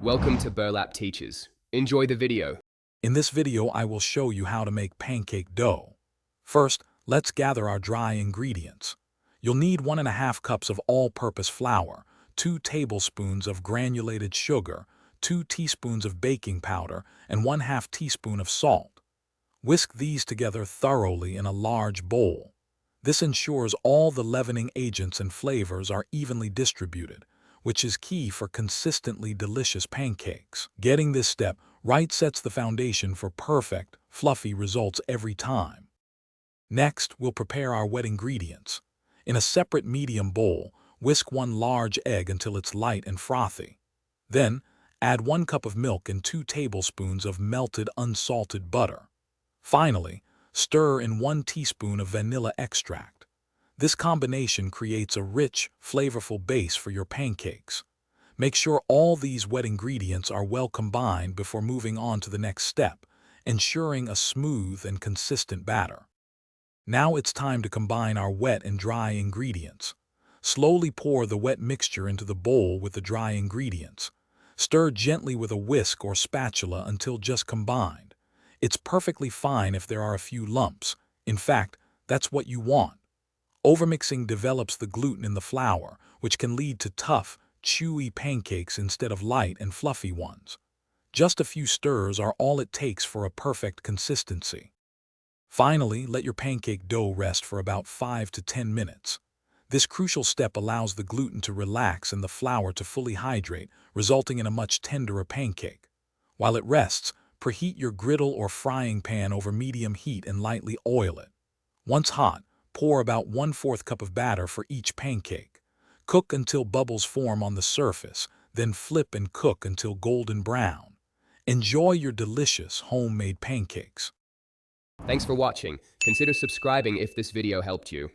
Welcome to Burlap Teachers. Enjoy the video. In this video, I will show you how to make pancake dough. First, let's gather our dry ingredients. You'll need 1½ cups of all-purpose flour, 2 tablespoons of granulated sugar, 2 teaspoons of baking powder, and 1/2 teaspoon of salt. Whisk these together thoroughly in a large bowl. This ensures all the leavening agents and flavors are evenly distributed, which is key for consistently delicious pancakes. Getting this step right sets the foundation for perfect, fluffy results every time. Next, we'll prepare our wet ingredients. In a separate medium bowl, whisk 1 large egg until it's light and frothy. Then, add 1 cup of milk and 2 tablespoons of melted unsalted butter. Finally, stir in 1 teaspoon of vanilla extract. This combination creates a rich, flavorful base for your pancakes. Make sure all these wet ingredients are well combined before moving on to the next step, ensuring a smooth and consistent batter. Now it's time to combine our wet and dry ingredients. Slowly pour the wet mixture into the bowl with the dry ingredients. Stir gently with a whisk or spatula until just combined. It's perfectly fine if there are a few lumps. In fact, that's what you want. Overmixing develops the gluten in the flour, which can lead to tough, chewy pancakes instead of light and fluffy ones. Just a few stirs are all it takes for a perfect consistency. Finally, let your pancake dough rest for about 5 to 10 minutes. This crucial step allows the gluten to relax and the flour to fully hydrate, resulting in a much tenderer pancake. While it rests, preheat your griddle or frying pan over medium heat and lightly oil it. Once hot, pour about 1/4 cup of batter for each pancake. Cook until bubbles form on the surface, then flip and cook until golden brown. Enjoy your delicious homemade pancakes. Thanks for watching. Consider subscribing if this video helped you.